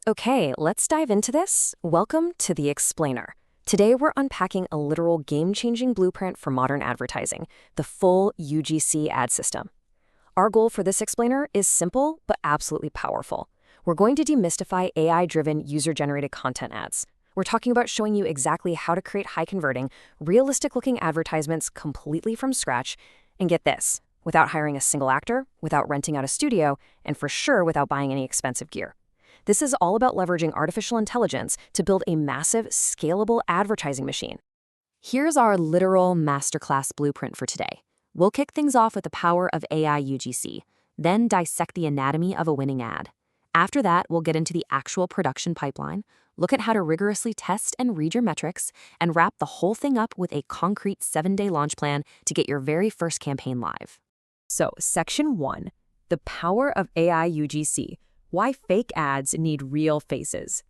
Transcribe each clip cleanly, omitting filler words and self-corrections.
Okay, let's dive into this. Welcome to The Explainer. Today we're unpacking a literal game-changing blueprint for modern advertising, the full UGC ad system. Our goal for this explainer is simple but absolutely powerful. We're going to demystify AI-driven user-generated content ads. We're talking about showing you exactly how to create high-converting, realistic-looking advertisements completely from scratch, and get this, without hiring a single actor, without renting out a studio, and for sure without buying any expensive gear. This is all about leveraging artificial intelligence to build a massive, scalable advertising machine. Here's our literal masterclass blueprint for today. We'll kick things off with the power of AI UGC, then dissect the anatomy of a winning ad. After that, we'll get into the actual production pipeline, look at how to rigorously test and read your metrics, and wrap the whole thing up with a concrete 7-day launch plan to get your very first campaign live. So, Section 1, the power of AI UGC. Why fake ads need real faces.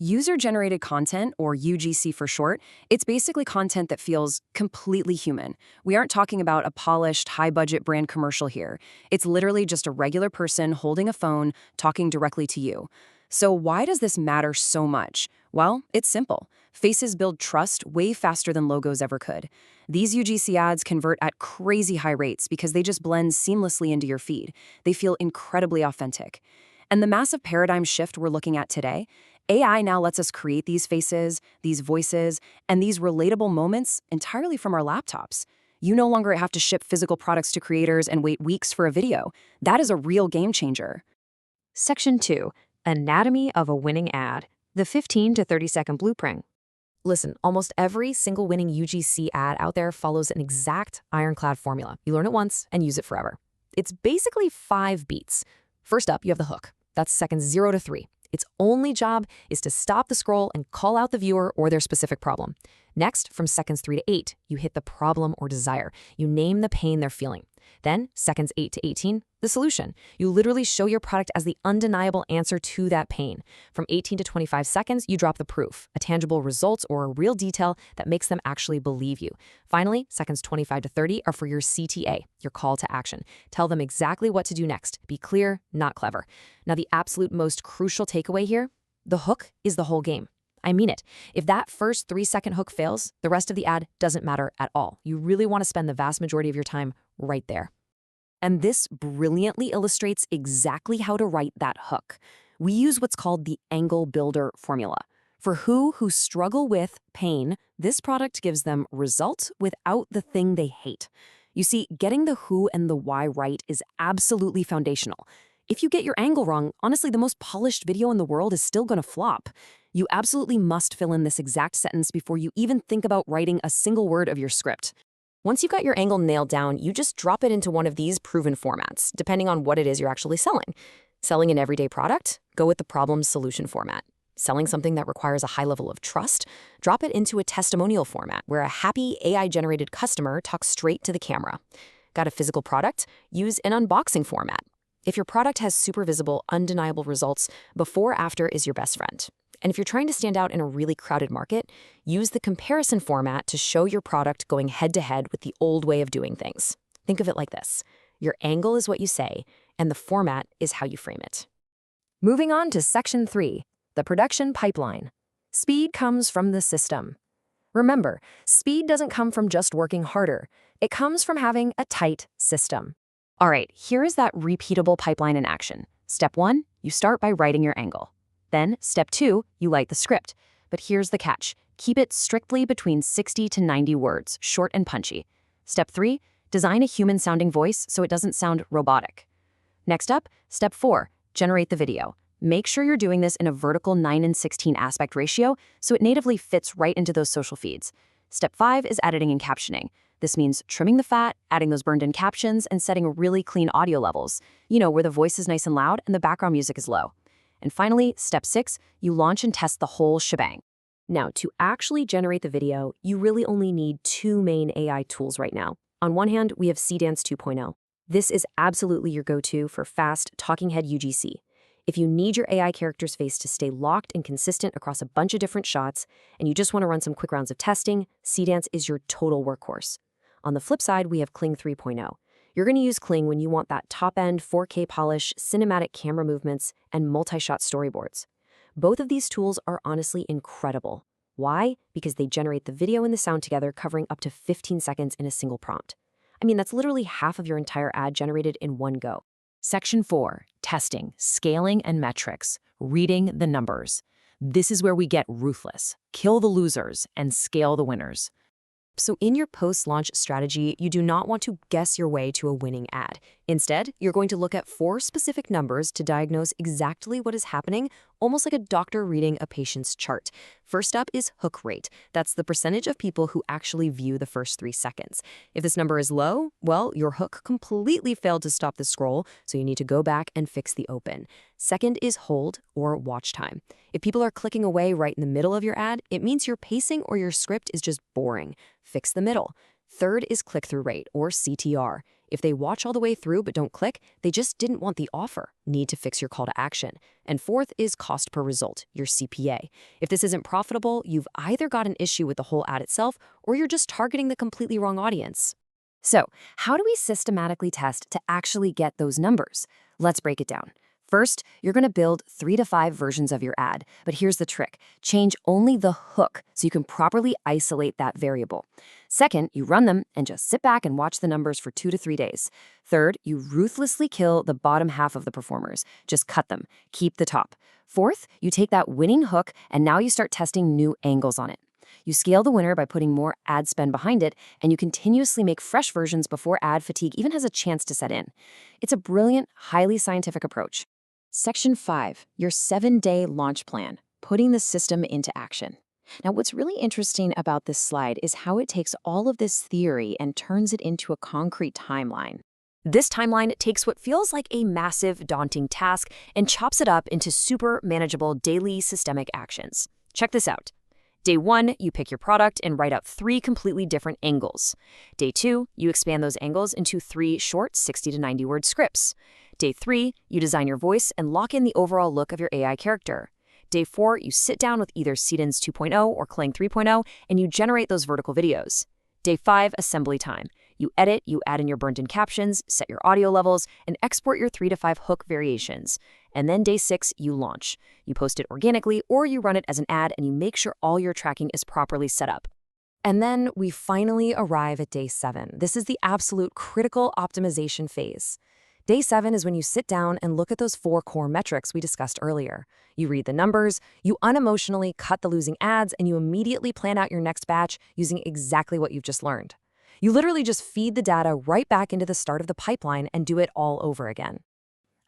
User-generated content, or UGC for short, it's basically content that feels completely human. We aren't talking about a polished, high-budget brand commercial here. It's literally just a regular person holding a phone, talking directly to you. So why does this matter so much? Well, it's simple. Faces build trust way faster than logos ever could. These UGC ads convert at crazy high rates because they just blend seamlessly into your feed. They feel incredibly authentic. And the massive paradigm shift we're looking at today, AI now lets us create these faces, these voices, and these relatable moments entirely from our laptops. You no longer have to ship physical products to creators and wait weeks for a video. That is a real game changer. Section 2, Anatomy of a Winning Ad, the 15 to 30-second blueprint. Listen, almost every single winning UGC ad out there follows an exact ironclad formula. You learn it once and use it forever. It's basically 5 beats. First up, you have the hook. That's seconds 0 to 3. Its only job is to stop the scroll and call out the viewer or their specific problem. Next, from seconds 3 to 8, you hit the problem or desire. You name the pain they're feeling. Then, seconds 8 to 18, the solution. You literally show your product as the undeniable answer to that pain. From 18 to 25 seconds, you drop the proof, a tangible result or a real detail that makes them actually believe you. Finally, seconds 25 to 30 are for your CTA, your call to action. Tell them exactly what to do next. Be clear, not clever. Now, the absolute most crucial takeaway here, the hook is the whole game. I mean it. If that first 3-second hook fails, the rest of the ad doesn't matter at all. You really want to spend the vast majority of your time right there. And this brilliantly illustrates exactly how to write that hook. We use what's called the angle builder formula. For who struggle with pain, this product gives them results without the thing they hate. You see, getting the who and the why right is absolutely foundational. If you get your angle wrong, honestly, the most polished video in the world is still going to flop. You absolutely must fill in this exact sentence before you even think about writing a single word of your script. Once you've got your angle nailed down, you just drop it into one of these proven formats, depending on what it is you're actually selling. Selling an everyday product? Go with the problem-solution format. Selling something that requires a high level of trust? Drop it into a testimonial format, where a happy AI-generated customer talks straight to the camera. Got a physical product? Use an unboxing format. If your product has super visible, undeniable results, before-after is your best friend. And if you're trying to stand out in a really crowded market, use the comparison format to show your product going head-to-head with the old way of doing things. Think of it like this. Your angle is what you say, and the format is how you frame it. Moving on to Section 3, the production pipeline. Speed comes from the system. Remember, speed doesn't come from just working harder. It comes from having a tight system. All right, here is that repeatable pipeline in action. Step 1, you start by writing your angle. Then, step 2, you write the script. But here's the catch. Keep it strictly between 60 to 90 words, short and punchy. Step 3, design a human-sounding voice so it doesn't sound robotic. Next up, step 4, generate the video. Make sure you're doing this in a vertical 9:16 aspect ratio so it natively fits right into those social feeds. Step 5 is editing and captioning. This means trimming the fat, adding those burned-in captions, and setting really clean audio levels. You know, where the voice is nice and loud and the background music is low. And finally, step 6, you launch and test the whole shebang. Now, to actually generate the video, you really only need 2 main AI tools right now. On one hand, we have Seedance 2.0. This is absolutely your go-to for fast, talking head UGC. If you need your AI character's face to stay locked and consistent across a bunch of different shots, and you just want to run some quick rounds of testing, Seedance is your total workhorse. On the flip side, we have Kling 3.0. You're going to use Kling when you want that top-end 4K polish, cinematic camera movements, and multi-shot storyboards. Both of these tools are honestly incredible. Why? Because they generate the video and the sound together, covering up to 15 seconds in a single prompt. I mean, that's literally half of your entire ad generated in one go. Section 4, testing, scaling, and metrics, reading the numbers. This is where we get ruthless, kill the losers, and scale the winners. So in your post-launch strategy, you do not want to guess your way to a winning ad. Instead, you're going to look at 4 specific numbers to diagnose exactly what is happening, almost like a doctor reading a patient's chart. First up is hook rate. That's the percentage of people who actually view the first 3 seconds. If this number is low, well, your hook completely failed to stop the scroll, so you need to go back and fix the open. Second is hold or watch time. If people are clicking away right in the middle of your ad, it means your pacing or your script is just boring. Fix the middle. Third is click-through rate, or CTR. If they watch all the way through but don't click, they just didn't want the offer. Need to fix your call to action. And fourth is cost per result, your CPA. If this isn't profitable, you've either got an issue with the whole ad itself, or you're just targeting the completely wrong audience. So, how do we systematically test to actually get those numbers? Let's break it down. First, you're going to build 3 to 5 versions of your ad, but here's the trick. Change only the hook so you can properly isolate that variable. Second, you run them and just sit back and watch the numbers for 2 to 3 days. Third, you ruthlessly kill the bottom half of the performers. Just cut them. Keep the top. Fourth, you take that winning hook and now you start testing new angles on it. You scale the winner by putting more ad spend behind it, and you continuously make fresh versions before ad fatigue even has a chance to set in. It's a brilliant, highly scientific approach. Section 5, your 7-day launch plan, putting the system into action. Now, what's really interesting about this slide is how it takes all of this theory and turns it into a concrete timeline. This timeline takes what feels like a massive, daunting task and chops it up into super manageable daily systemic actions. Check this out. Day 1, you pick your product and write out 3 completely different angles. Day 2, you expand those angles into 3 short 60 to 90-word scripts. Day 3, you design your voice and lock in the overall look of your AI character. Day 4, you sit down with either Seedance 2.0 or Kling 3.0 and you generate those vertical videos. Day 5, assembly time. You edit, you add in your burned-in captions, set your audio levels, and export your 3 to 5 hook variations. And then day 6, you launch. You post it organically or you run it as an ad and you make sure all your tracking is properly set up. And then we finally arrive at day 7. This is the absolute critical optimization phase. Day 7 is when you sit down and look at those 4 core metrics we discussed earlier. You read the numbers, you unemotionally cut the losing ads, and you immediately plan out your next batch using exactly what you've just learned. You literally just feed the data right back into the start of the pipeline and do it all over again.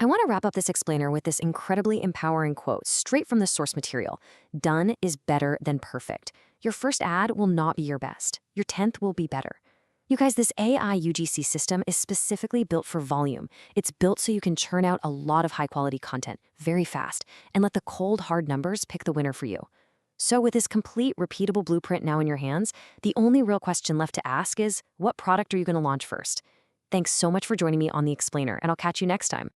I want to wrap up this explainer with this incredibly empowering quote straight from the source material. Done is better than perfect. Your first ad will not be your best. Your 10th will be better. You guys, this AI UGC system is specifically built for volume. It's built so you can churn out a lot of high-quality content very fast and let the cold, hard numbers pick the winner for you. So with this complete, repeatable blueprint now in your hands, the only real question left to ask is, what product are you going to launch first? Thanks so much for joining me on The Explainer, and I'll catch you next time.